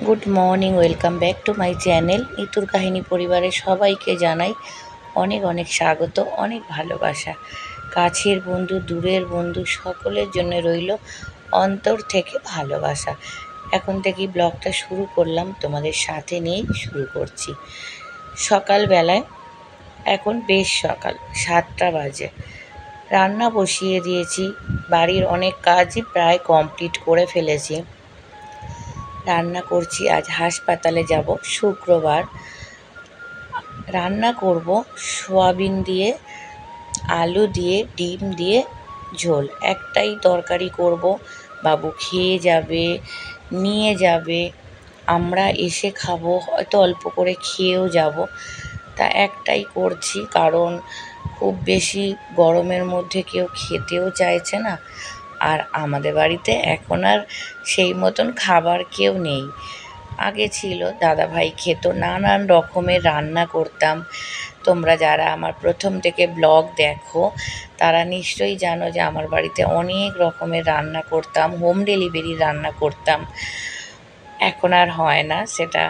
Good morning, welcome back to my channel. ইতুর কাহিনী পরিবারের সবাইকে জানাই অনেক অনেক স্বাগত, অনেক ভালোবাসা। কাছের বন্ধু, দূরের বন্ধু, সকলের জন্য রইল অন্তর থেকে ভালোবাসা। এখন থেকেই ব্লগটা শুরু করলাম, তোমাদের সাথে নিয়েই শুরু করছি। সকালবেলায়, এখন বেশ সকাল 7টা বাজে, রান্না বসিয়ে দিয়েছি। বাড়ির অনেক কাজই প্রায় কমপ্লিট করে ফেলেছি। রান্না করছি, আজ হাসপাতালে যাব, শুক্রবার। রান্না করব সোয়াবিন দিয়ে, আলু দিয়ে, ডিম দিয়ে ঝোল। একটাই তরকারি করব, বাবু খেয়ে যাবে, নিয়ে যাবে, আমরা এসে খাবো, হয়তো অল্প করে খেয়েও যাব। তা একটাই করছি, কারণ খুব বেশি গরমের মধ্যে কেউ খেতেও চাইছে না। আর আমাদের বাড়িতে এখন আর সেই মতন খাবার কেউ নেই। আগে ছিল, দাদাভাই খেত, নানান রকমের রান্না করতাম। তোমরা যারা আমার প্রথম থেকে ব্লগ দেখো তারা নিশ্চয়ই জানো যে আমার বাড়িতে অনেক রকমের রান্না করতাম, হোম ডেলিভারি রান্না করতাম। এখন আর হয় না সেটা।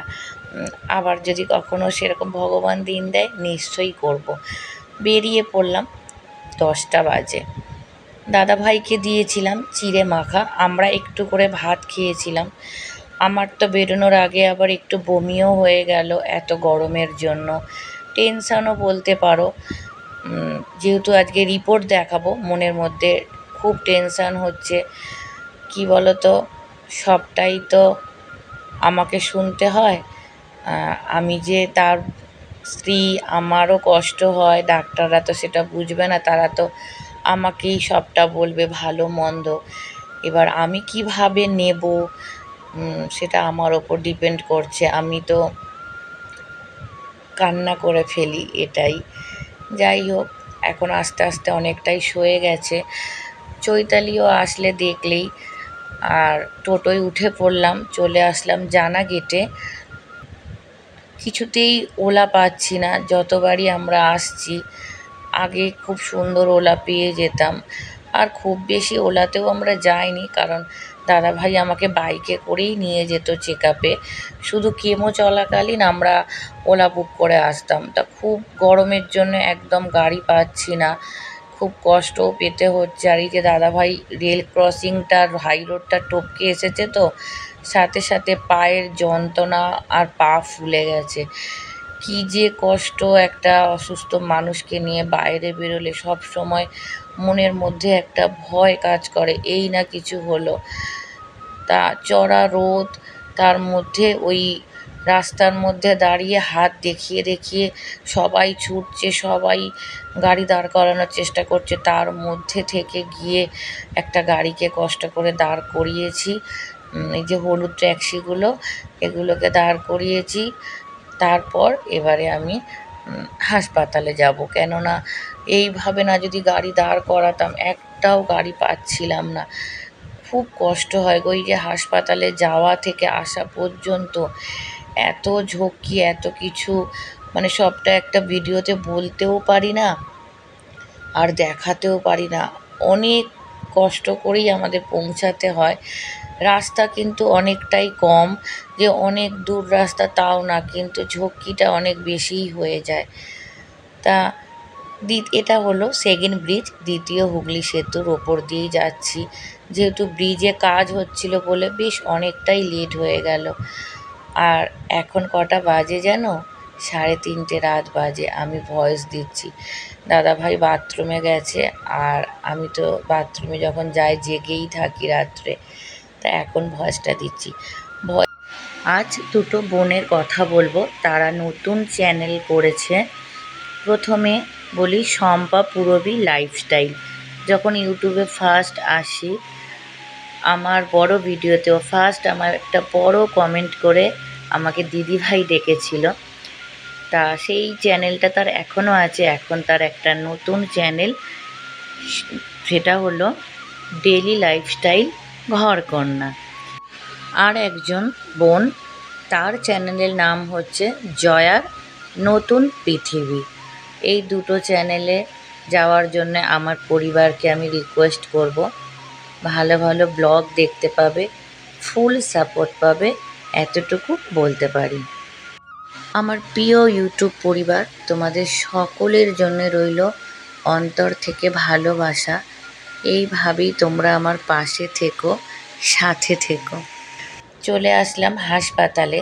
আবার যদি কখনো সেরকম ভগবান দিন দেয় নিশ্চয়ই করব। বেরিয়ে পড়লাম, 10টা বাজে। দাদাভাইকে দিয়েছিলাম চিড়ে মাখা, আমরা একটু করে ভাত খেয়েছিলাম। আমার তো বেরোনোর আগে আবার একটু বমিও হয়ে গেল এত গরমের জন্য। টেনশানও বলতে পারো, যেহেতু আজকে রিপোর্ট দেখাবো, মনের মধ্যে খুব টেনশান হচ্ছে। কি বলো তো, সবটাই তো আমাকে শুনতে হয়। আমি যে তার স্ত্রী, আমারও কষ্ট হয়। ডাক্তাররা তো সেটা বুঝবে না, তারা তো আমাকেই সবটা বলবে, ভালো মন্দ। এবার আমি কিভাবে নেব সেটা আমার ওপর ডিপেন্ড করছে। আমি তো কান্না করে ফেলি, এটাই। যাই হোক, এখন আস্তে আস্তে অনেকটাই সয়ে গেছে। চৈতালিও আসলে দেখলেই, আর টোটোয় উঠে পড়লাম, চলে আসলাম জানা গেটে। কিছুতেই ওলা পাচ্ছি না, যতবারই আমরা আসছি। আগে খুব সুন্দর ওলা পেয়ে যেতাম, আর খুব বেশি ওলাতেও আমরা যাইনি, কারণ দাদাভাই আমাকে বাইকে করেই নিয়ে যেত চেক আপে। শুধু কেমো চলাকালীন আমরা ওলা বুক করে আসতাম। তা খুব গরমের জন্য একদম গাড়ি পাচ্ছি না, খুব কষ্টও পেতে হচ্ছে। আর এই যে দাদাভাই রেল ক্রসিংটা, হাই রোডটা টপকে এসেছে, তো সাথে সাথে পায়ের যন্ত্রণা, আর পা ফুলে গেছে। কি যে কষ্ট একটা অসুস্থ মানুষকে নিয়ে বাইরে বেরোলে, সব সময় মনের মধ্যে একটা ভয় কাজ করে, এই না কিছু হলো। তা চড়া রোদ, তার মধ্যে ওই রাস্তার মধ্যে দাঁড়িয়ে হাত দেখিয়ে দেখিয়ে সবাই ছুটছে, সবাই গাড়ি দাঁড় করানোর চেষ্টা করছে। তার মধ্যে থেকে গিয়ে একটা গাড়িকে কষ্ট করে দাঁড় করিয়েছি। এই যে হলুদ ট্যাক্সিগুলো, এগুলোকে দাঁড় করিয়েছি। তারপর এবারে আমি হাসপাতালে যাব, কেননা এইভাবে না যদি গাড়ি দাঁড় করাতাম, একটাও গাড়ি পাচ্ছিলাম না। খুব কষ্ট হয় গো, এই যে হাসপাতালে যাওয়া থেকে আসা পর্যন্ত এত ঝক্কি, এত কিছু, মানে সবটা একটা ভিডিওতে বলতেও পারি না আর দেখাতেও পারি না। অনেক কষ্ট করেই আমাদের পৌঁছাতে হয়। রাস্তা কিন্তু অনেকটাই কম, যে অনেক দূর রাস্তা তাও না, কিন্তু ঝক্কিটা অনেক বেশিই হয়ে যায়। তা এটা হলো সেকেন্ড ব্রিজ, দ্বিতীয় হুগলি সেতুর ওপর দিয়েই যাচ্ছি। যেহেতু ব্রিজে কাজ হচ্ছিল বলে বেশ অনেকটাই লেট হয়ে গেল। আর এখন কটা বাজে যেন, 3:30 রাত বাজে। আমি ভয়েস দিচ্ছি, দাদাভাই বাথরুমে গেছে, আর আমি তো বাথরুমে যখন যাই জেগেই থাকি রাত্রে। তা এখন ভয়েসটা দিচ্ছি। আজ দুটো বোনের কথা বলবো, তারা নতুন চ্যানেল করেছে। প্রথমে বলি শম্পা পূরবী লাইফস্টাইল। যখন ইউটিউবে ফার্স্ট আসি, আমার বড় ভিডিওতেও ফার্স্ট আমার একটা বড় কমেন্ট করে আমাকে দিদিভাই ডেকেছিল। তা সেই চ্যানেলটা তার এখনও আছে। এখন তার একটা নতুন চ্যানেল, সেটা হলো ডেলি লাইফস্টাইল ঘরকন্যা। আর একজন বোন, তার চ্যানেলের নাম হচ্ছে জয়ার নতুন পৃথিবী। এই দুটো চ্যানেলে যাওয়ার জন্য আমার পরিবারকে আমি রিকোয়েস্ট করব, ভালো ভালো ব্লগ দেখতে পাবে, ফুল সাপোর্ট পাবে, এতটুকু বলতে পারি। আমার প্রিয় ইউটিউব পরিবার, তোমাদের সকলের জন্য রইল অন্তর থেকে ভালোবাসা। এইভাবেই তোমরা আমার পাশে থেকো, সাথে থেকো। চলে আসলাম হাসপাতালে।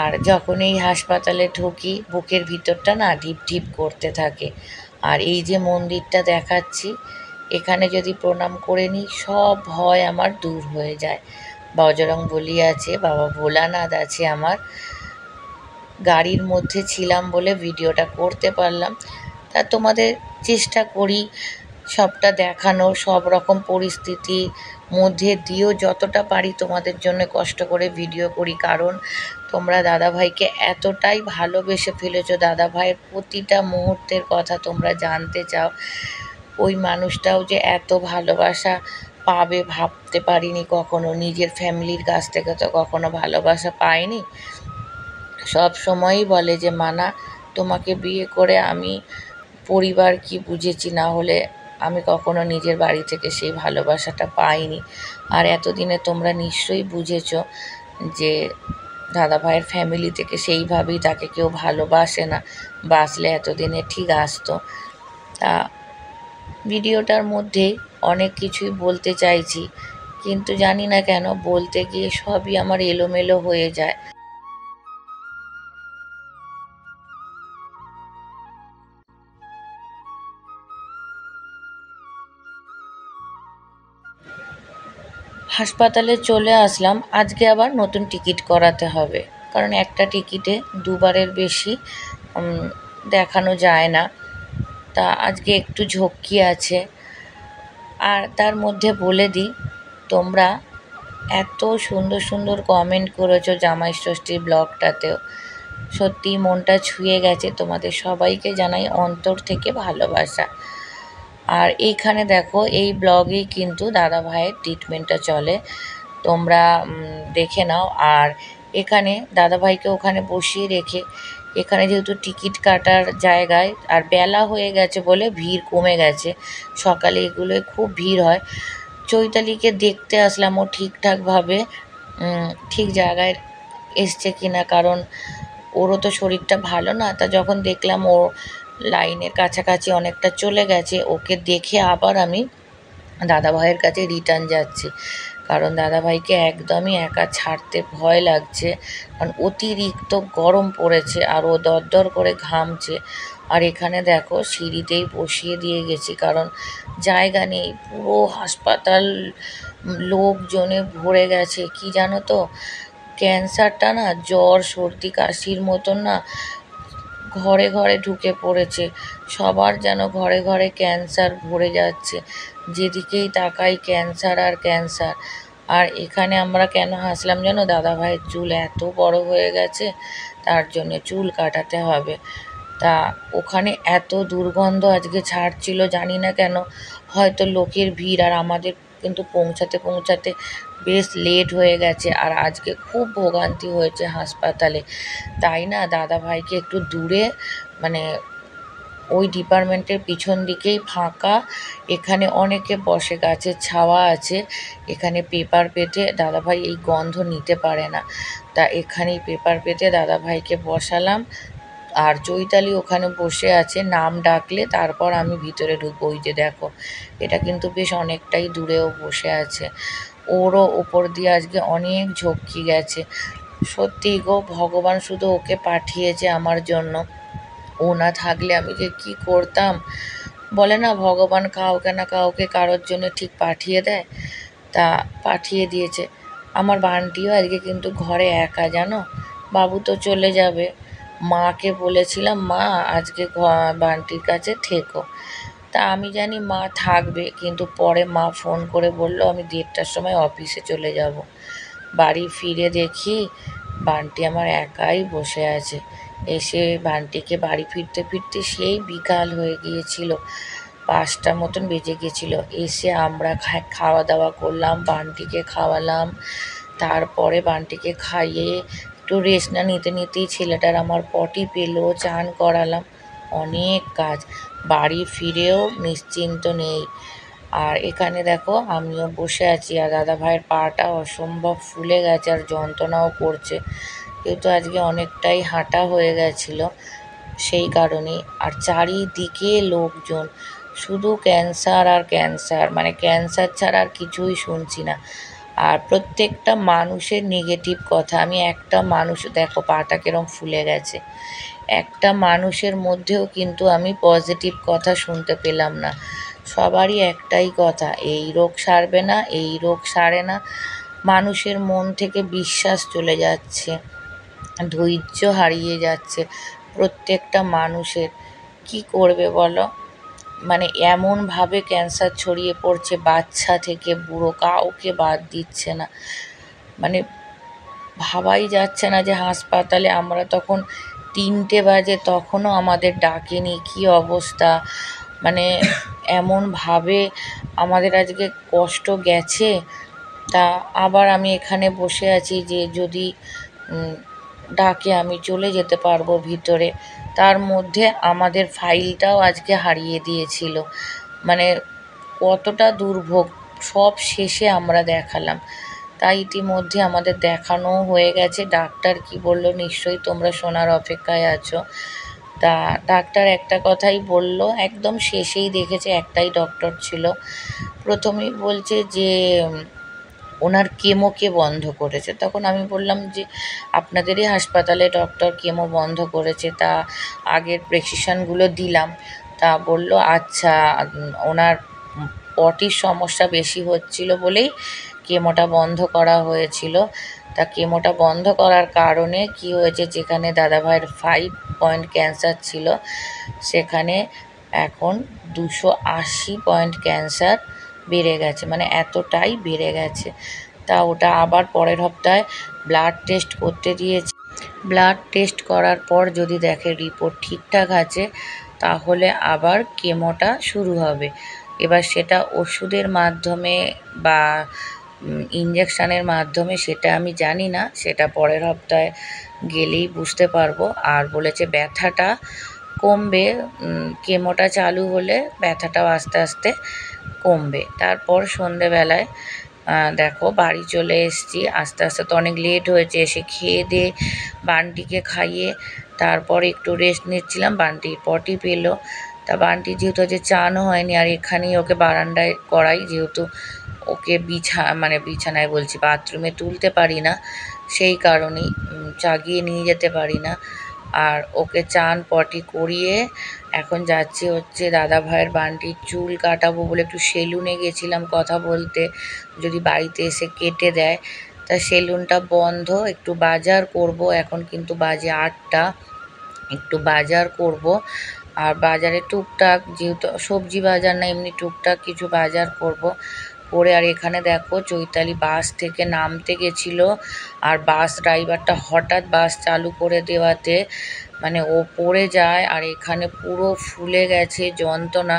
আর যখন এই হাসপাতালে ঢুকি, বুকের ভিতরটা না ঢিপ ঢিপ করতে থাকে। আর এই যে মন্দিরটা দেখাচ্ছি, এখানে যদি প্রণাম করে নিই, সব ভয় আমার দূর হয়ে যায়। বজরংবলী আছে, বাবা ভোলানাথ আছে। আমার গাড়ির মধ্যে ছিলাম বলে ভিডিওটা করতে পারলাম। তা তোমাদের চেষ্টা করি সবটা দেখানোর, সব রকম পরিস্থিতি মধ্যে দিয়েও যতটা পারি তোমাদের জন্য কষ্ট করে ভিডিও করি। কারণ তোমরা দাদাভাইকে এতটাই ভালোবেসে ফেলেছো, দাদাভাইয়ের প্রতিটা মুহূর্তের কথা তোমরা জানতে চাও। ওই মানুষটাও যে এত ভালোবাসা পাবে ভাবতে পারিনি কখনো। নিজের ফ্যামিলির কাছ থেকে তো কখনো ভালোবাসা পায়নি। সব সময়ই বলে যে মানা, তোমাকে বিয়ে করে আমি পরিবার কি বুঝেছি, না হলে আমি কখনো নিজের বাড়ি থেকে সেই ভালোবাসাটা পাইনি। আর এতদিনে তোমরা নিশ্চয়ই বুঝেছো যে দাদাভাইয়ের ফ্যামিলি থেকে সেইভাবেই তাকে কেউ ভালোবাসে না, বাসলে এতদিনে ঠিক আসতো। তা ভিডিওটার মধ্যেই অনেক কিছুই বলতে চাইছি, কিন্তু জানি না কেন বলতে গিয়ে সবই আমার এলোমেলো হয়ে যায়। হাসপাতালে চলে আসলাম। আজকে আবার নতুন টিকিট করাতে হবে, কারণ একটা টিকিটে দুবারের বেশি দেখানো যায় না। তা আজকে একটু ঝক্কি আছে। আর তার মধ্যে বলে দিই, তোমরা এত সুন্দর সুন্দর কমেন্ট করেছো জামাই ষষ্ঠীর ব্লগটাতেও, সত্যিই মনটা ছুঁয়ে গেছে। তোমাদের সবাইকে জানাই অন্তর থেকে ভালোবাসা। আর এইখানে দেখো, এই ব্লগেই কিন্তু দাদাভাইয়ের ট্রিটমেন্টটা চলে, তোমরা দেখে নাও। আর এখানে দাদাভাইকে ওখানে বসিয়ে রেখে, এখানে যেহেতু টিকিট কাটার জায়গায় আর বেলা হয়ে গেছে বলে ভিড় কমে গেছে। সকালে এগুলোয় খুব ভিড় হয়। চৈতালিকে দেখতে আসলাম ও ঠিকঠাকভাবে ঠিক জায়গায় এসছে কিনা, কারণ ওরও তো শরীরটা ভালো না। তা যখন দেখলাম ও লাইনের কাছাকাছি অনেকটা চলে গেছে, ওকে দেখে আবার আমি দাদাভাইয়ের কাছে রিটার্ন যাচ্ছি। কারণ দাদাভাইকে একদমই একা ছাড়তে ভয় লাগছে, কারণ অতিরিক্ত গরম পড়েছে আর ও দরদর করে ঘামছে। আর এখানে দেখো সিঁড়িতেই বসিয়ে দিয়ে গেছি, কারণ জায়গা নেই। পুরো হাসপাতাল লোকজনে ভরে গেছে। কি জানো তো, ক্যান্সারটা না জ্বর সর্দি কাশির মতন না ঘরে ঘরে ঢুকে পড়েছে। সবার যেন ঘরে ঘরে ক্যান্সার ভরে যাচ্ছে, যেদিকেই তাকাই ক্যান্সার আর ক্যান্সার। আর এখানে আমরা কেন হাসলাম জানো, দাদাভাইয়ের চুল এত বড় হয়ে গেছে, তার জন্য চুল কাটাতে হবে। তা ওখানে এত দুর্গন্ধ আজকে ছাড়ছিল, জানি না কেন, হয়তো লোকের ভিড়। আর আমাদের কিন্তু পৌঁছাতে পৌঁছাতে বেশ লেট হয়ে গেছে। আর আজকে খুব ভোগান্তি হয়েছে হাসপাতালে। তাই না দাদাভাইকে একটু দূরে, মানে ওই ডিপার্টমেন্টের পিছন দিকেই ফাঁকা, এখানে অনেকে বসে, গাছের ছাওয়া আছে, এখানে পেপার পেতে, দাদাভাই এই গন্ধ নিতে পারে না। তা এখানেই পেপার পেতে দাদাভাইকে বসালাম। আর চৈতালি ওখানে বসে আছে, নাম ডাকলে তারপর আমি ভিতরে ঢুকবো। ওই যে দেখো, এটা কিন্তু বেশ অনেকটাই দূরেও বসে আছে। ওরও ওপর দিয়ে আজকে অনেক ঝক্কি গেছে। সত্যি গো, ভগবান শুধু ওকে পাঠিয়েছে আমার জন্য। ও না থাকলে আমি যে কী করতাম। বলে না, ভগবান কাউকে না কাউকে কারোর জন্য ঠিক পাঠিয়ে দেয়। তা পাঠিয়ে দিয়েছে। আমার বান্টিও আজকে কিন্তু ঘরে একা, জানো, বাবু তো চলে যাবে। মাকে বলেছিলাম, মা আজকে বান্টির কাছে থেকো। তা আমি জানি মা থাকবে, কিন্তু পরে মা ফোন করে বললো আমি 1:30টার সময় অফিসে চলে যাব। বাড়ি ফিরে দেখি বান্টি আমার একাই বসে আছে। এসে বান্টিকে বাড়ি ফিরতে ফিরতে সেই বিকাল হয়ে গিয়েছিল, 5টা মতন বেজে গিয়েছিল। এসে আমরা খাওয়া দাওয়া করলাম, বান্টিকে খাওয়ালাম। তারপরে বান্টিকে খাইয়ে একটু রেস্ট না নিতে নিতেই ছেলেটার আমার পটি পেলো, চান করালাম। অনেক কাজ, বাড়ি ফিরেও নিশ্চিন্ত নেই। আর এখানে দেখো আমিও বসে আছি, আর দাদা ভাইয়ের পাটা অসম্ভব ফুলে গেছে আর যন্ত্রণাও করছে, যেহেতু আজকে অনেকটাই হাঁটা হয়ে গেছিলো সেই কারণেই। আর চারিদিকে লোকজন, শুধু ক্যান্সার আর ক্যান্সার, মানে ক্যান্সার ছাড়া আর কিছুই শুনছি না। আর প্রত্যেকটা মানুষের নেগেটিভ কথা। আমি একটা মানুষ, দেখো পাটা কিরম ফুলে গেছে, একটা মানুষের মধ্যেও কিন্তু আমি পজিটিভ কথা শুনতে পেলাম না। সবারই একটাই কথা, এই রোগ সারবে না, এই রোগ সারে না। মানুষের মন থেকে বিশ্বাস চলে যাচ্ছে, ধৈর্য হারিয়ে যাচ্ছে প্রত্যেকটা মানুষের। কি করবে বলো? মানে এমনভাবে ক্যান্সার ছড়িয়ে পড়ছে, বাচ্চা থেকে বুড়ো কাউকে বাদ দিচ্ছে না। মানে ভাবাই যাচ্ছে না যে হাসপাতালে আমরা তখন 3টে বাজে, তখনও আমাদের ডাকেনি, কী অবস্থা। মানে এমনভাবে আমাদের আজকে কষ্ট গেছে। তা আবার আমি এখানে বসে আছি যে যদি ডাকে আমি চলে যেতে পারবো ভিতরে। তার মধ্যে আমাদের ফাইলটাও আজকে হারিয়ে দিয়েছিল। মানে কতটা দুর্ভোগ, সব শেষে আমরা দেখালাম। তাই ইতিমধ্যে আমাদের দেখানোও হয়ে গেছে। ডাক্তার কি বলল নিশ্চয়ই তোমরা শোনার অপেক্ষায় আছো। তা ডাক্তার একটা কথাই বলল, একদম শেষেই দেখেছে, একটাই ডক্টর ছিল। প্রথমেই বলছে যে ওনার কেমোকে বন্ধ করেছে। তখন আমি বললাম যে আপনাদেরই হাসপাতালে ডক্টর কেমো বন্ধ করেছে, তা আগের প্রেসক্রিপশানগুলো দিলাম। তা বলল আচ্ছা, ওনার পটির সমস্যা বেশি হচ্ছিল বলেই কেমোটা বন্ধ করা হয়েছিল। তা কেমোটা বন্ধ করার কারণে কি হয়েছে, যেখানে দাদাভাইয়ের 5 পয়েন্ট ক্যান্সার ছিল সেখানে এখন 280 পয়েন্ট ক্যান্সার বেড়ে গেছে, মানে এতটাই বেড়ে গেছে। তা ওটা আবার পরের সপ্তাহে ব্লাড টেস্ট করতে দিয়েছে। ব্লাড টেস্ট করার পর যদি দেখে রিপোর্ট ঠিকঠাক আছে, তাহলে আবার কেমোটা শুরু হবে। এবার সেটা ওষুধের মাধ্যমে বা ইঞ্জেকশানের মাধ্যমে সেটা আমি জানি না, সেটা পরের সপ্তাহে গেলেই বুঝতে পারবো। আর বলেছে ব্যথাটা কমবে, কেমোটা চালু হলে ব্যথাটাও আস্তে আস্তে কমবে। তারপর সন্ধেবেলায় দেখো বাড়ি চলে এসেছি। আস্তে আস্তে তো অনেক লেট হয়েছে, এসে খেয়ে দিয়ে বানটিকে খাইয়ে তারপর একটু রেস্ট নিচ্ছিলাম। বানটি পটি পেলো, তা বানটি যেহেতু আজকে চানও হয়নি, আর এখানেই ওকে বারান্দায় করাই, যেহেতু ওকে বিছানায় বলছি, বাথরুমে তুলতে পারি না, সেই কারণেই চাগিয়ে নিয়ে যেতে পারি না। আর ওকে চান পটি করিয়ে এখন যাচ্ছি হচ্ছে দাদা ভাইয়ের বানটির চুল কাটাবো বলে একটু সেলুনে গেছিলাম কথা বলতে, যদি বাড়িতে এসে কেটে দেয়। তা সেলুনটা বন্ধ, একটু বাজার করব, এখন কিন্তু বাজে 8টা, একটু বাজার করব। আর বাজারে টুকটাক, যেহেতু সবজি বাজার না, এমনি টুকটাক কিছু বাজার করব করে। আর এখানে দেখো চৈতালি বাস থেকে নামতে গেছিলো, আর বাস ড্রাইভারটা হঠাৎ বাস চালু করে দেওয়াতে মানে ও পড়ে যায়, আর এখানে পুরো ফুলে গেছে, যন্ত্রণা।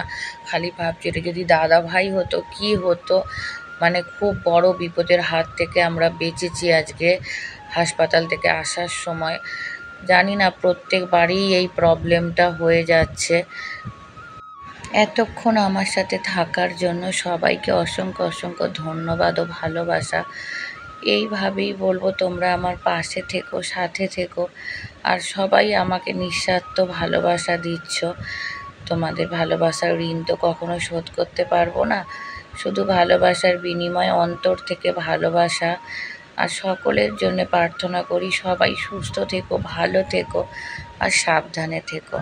খালি ভাবছি এটা যদি দাদা ভাই হতো কি হতো। মানে খুব বড় বিপদের হাত থেকে আমরা বেঁচেছি আজকে হাসপাতাল থেকে আসার সময়। জানি না প্রত্যেকবারই এই প্রবলেমটা হয়ে যাচ্ছে। এতক্ষণ আমার সাথে থাকার জন্য সবাইকে অসংখ্য অসংখ্য ধন্যবাদ ও ভালোবাসা। এইভাবেই বলবো, তোমরা আমার পাশে থেকো, সাথে থেকো, আর সবাই আমাকে নিঃস্বার্থ ভালোবাসা দিচ্ছ। তোমাদের ভালোবাসার ঋণ তো কখনো শোধ করতে পারবো না, শুধু ভালোবাসার বিনিময়ে অন্তর থেকে ভালোবাসা। আর সকলের জন্য প্রার্থনা করি সবাই সুস্থ থেকো, ভালো থেকো আর সাবধানে থেকো।